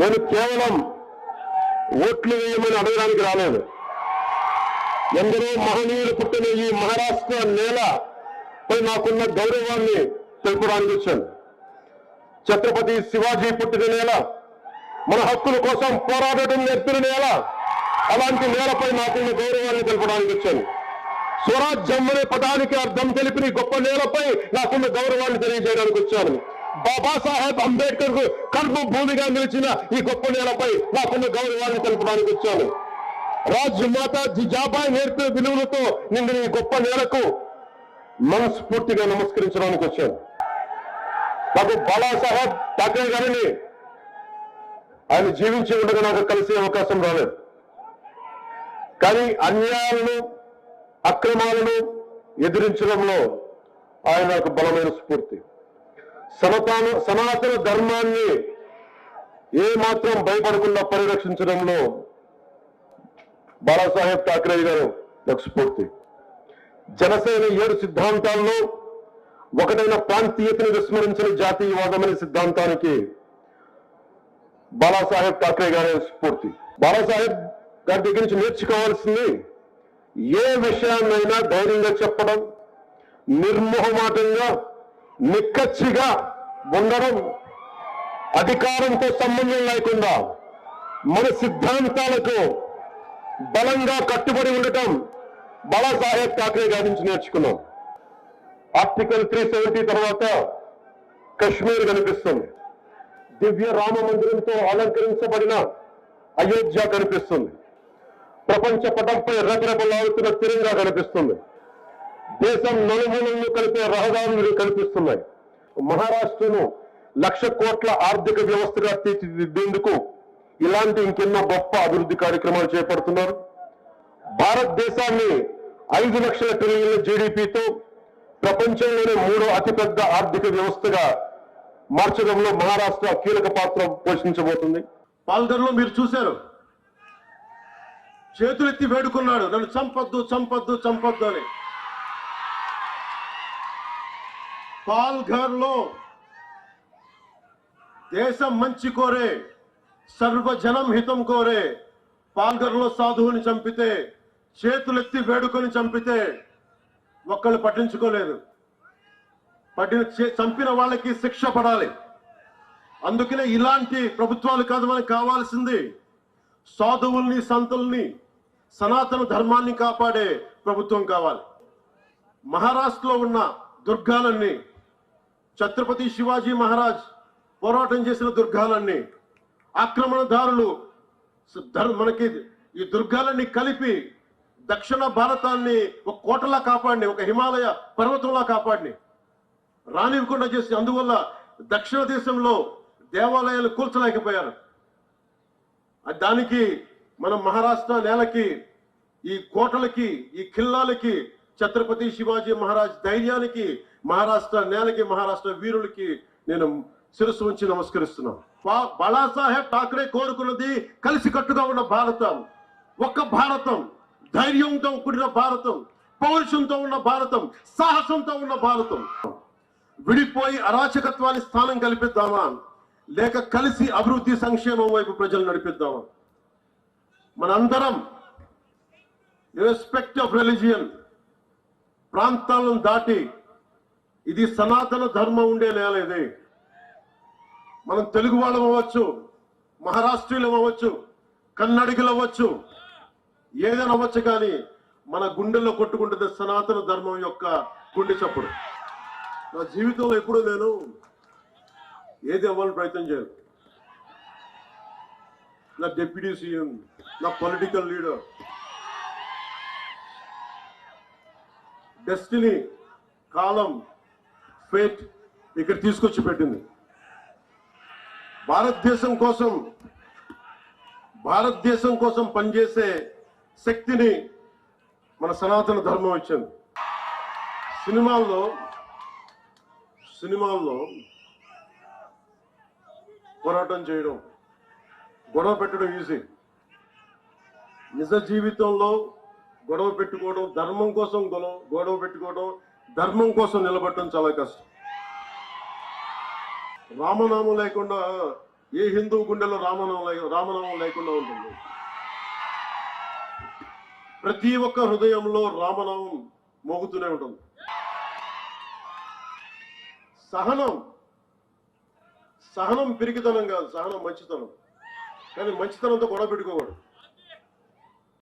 నేను కేవలం ఓట్లు వేయమని అడగడానికి రాలేదు. ఎందరో మహనీయులు పుట్టిన ఈ మహారాష్ట్ర నేలపై నాకున్న గౌరవాన్ని తెలుపడానికి వచ్చాను. ఛత్రపతి శివాజీ పుట్టిన నేల, మన హక్కుల కోసం పోరాడటం నేర్పిన నేల, అలాంటి నేలపై నాకున్న గౌరవాన్ని తెలపడానికి వచ్చాను. స్వరాజ్యం అనే పదానికి అర్థం తెలిపిన గొప్ప నేలపై నాకున్న గౌరవాన్ని తెలియజేయడానికి వచ్చాను. బాబాసాహెబ్ అంబేద్కర్ కర్మ భూమిగా నిలిచిన ఈ గొప్ప నేలపై నాకున్న గౌరవాన్ని తెలపడానికి వచ్చాను. రాజ్మాత జిజాబాయి నేర్పిన విలువలతో నిండిన ఈ గొప్ప నేలకు మనస్ఫూర్తిగా నమస్కరించడానికి వచ్చాను. నాకు బాబాసాహెబ్ ఠాక్రే గారిని ఆయన జీవించి ఉండగా నాకు కలిసే అవకాశం రాలేదు. కానీ అన్యాయాలను, అక్రమాలను ఎదిరించడంలో ఆయన నాకు బలమైన స్ఫూర్తి. సనాతన ధర్మాన్ని ఏమాత్రం భయపడకుండా పరిరక్షించడంలో బాబాసాహెబ్ ఠాక్రే గారు నాకు స్ఫూర్తి. జనసేన 7 సిద్ధాంతాల్లో ఒకటైన ప్రాంతీయతను విస్మరించిన జాతీయవాదం అనే సిద్ధాంతానికి బాబాసాహెబ్ ఠాక్రే గారి స్ఫూర్తి. బాబాసాహెబ్ గారి దగ్గర నుంచి నేర్చుకోవాల్సింది ఏ విషయాన్నైనా ధైర్యంగా చెప్పడం, నిర్మోహమాటంగా నిక్కచ్చిగా ఉండడం, అధికారంతో సంబంధం లేకుండా మన సిద్ధాంతాలకు బలంగా కట్టుబడి ఉండటం బాబాసాహెబ్ ఠాక్రే గారి నుంచి నేర్చుకున్నాం. ఆర్టికల్ 370 తర్వాత కశ్మీర్ కనిపిస్తుంది. దివ్య రామ మందిరంతో అలంకరించబడిన అయోధ్య కనిపిస్తుంది. ప్రపంచ పటంపై రెపరెపలాడుతున్న తిరంగా కనిపిస్తుంది. దేశం నలుమూలలను కలిపే రహదారులు కనిపిస్తున్నాయి. మహారాష్ట్రను 1,00,000 కోట్ల ఆర్థిక వ్యవస్థగా తీర్చిదిద్దేందుకు ఇలాంటి ఇంకెన్నో గొప్ప అభివృద్ధి కార్యక్రమాలు చేపడుతున్నారు. భారతదేశాన్ని 5 లక్షల ట్రిలియన్ల జీడీపీతో ప్రపంచంలోనే 3వ అతిపెద్ద ఆర్థిక వ్యవస్థగా మార్చడంలో మహారాష్ట్ర కీలక పాత్ర పోషించబోతుంది. పాల్ఘర్లో మీరు చూశారు, చేతులెత్తి వేడుకున్నాడు, నన్ను చంపొద్దు చంపొద్దు చంపొద్దు అని. పాల్ఘర్లో దేశం మంచి కోరే, సర్వజనం హితం కోరే పాల్ఘర్లో సాధువుని చంపితే, చేతులెత్తి వేడుకొని చంపితే ఒక్కళ్ళు పట్టించుకోలేదు. చంపిన వాళ్ళకి శిక్ష పడాలి. అందుకనే ఇలాంటి ప్రభుత్వాలు కాదు మనకు కావాల్సింది. సాధువుల్ని, సంతుల్ని, సనాతన ధర్మాన్ని కాపాడే ప్రభుత్వం కావాలి. మహారాష్ట్రలో ఉన్న దుర్గాలన్నీ, ఛత్రపతి శివాజీ మహారాజ్ పోరాటం చేసిన దుర్గాలన్నీ, ఆక్రమణదారులు మనకి ఈ దుర్గాలన్నీ కలిపి దక్షిణ భారతాన్ని ఒక కోటలా కాపాడిని, ఒక హిమాలయ పర్వతంలా కాపాడిని, రానివ్వకుండా చేసి. అందువల్ల దక్షిణ దేశంలో దేవాలయాలు కూల్చలేకపోయారు. దానికి మనం మహారాష్ట్ర నేలకి, ఈ కోటలకి, ఈ ఖిల్లాలకి, ఛత్రపతి శివాజీ మహారాజ్ ధైర్యానికి, మహారాష్ట్ర నేలకి, మహారాష్ట్ర వీరులకి నేను శిరస్సు ఉంచి నమస్కరిస్తున్నాను. బాబాసాహెబ్ ఠాక్రే కోరుకున్నది కలిసికట్టుగా ఉన్న భారతం, ఒక్క భారతం, ధైర్యంతో కూడిన భారతం, పౌరుషంతో ఉన్న భారతం, సాహసంతో ఉన్న భారతం. విడిపోయి అరాచకత్వాన్ని స్థానం కల్పిద్దామా, లేక కలిసి అభివృద్ధి సంక్షేమం వైపు ప్రజలు నడిపిద్దామా? మనందరం ఇర్రెస్పెక్ట్ ఆఫ్ రిలీజియన్, ప్రాంతాలను దాటి, ఇది సనాతన ధర్మం ఉండే నేల ఇది. మనం తెలుగు వాళ్ళం అవ్వచ్చు, మహారాష్ట్రీయులం అవ్వచ్చు, కన్నడిగులు అవ్వచ్చు, ఏదైనా అవ్వచ్చు, కానీ మన గుండెల్లో కొట్టుకుంటుంది సనాతన ధర్మం యొక్క గుండె చప్పుడు. నా జీవితంలో ఎప్పుడు నేను ఏది అవ్వాలని ప్రయత్నం చేయను. నా డిప్యూటీ సీఎం, నా పొలిటికల్ లీడర్, డెస్టినీ, కాలం, ఫేట్ ఇక్కడ తీసుకొచ్చి పెట్టింది. భారతదేశం కోసం పనిచేసే శక్తిని మన సనాతన ధర్మం ఇచ్చింది. సినిమాల్లో పోరాటం చేయడం, గొడవ పెట్టడం ఈజీ. నిజ జీవితంలో గొడవ పెట్టుకోవడం, ధర్మం కోసం గొడవ పెట్టుకోవడం, ధర్మం కోసం నిలబడటం చాలా కష్టం. రామనామం లేకుండా ఏ హిందూ గుండెలో రామనామం లేకుండా ఉంటుంది. ప్రతి ఒక్క హృదయంలో రామనామం మోగుతూనే ఉంటుంది. సహనం పిరికితనం కాదు, సహనం మంచితనం. కానీ మంచితనంతో గొడవ పెట్టుకోకూడదు.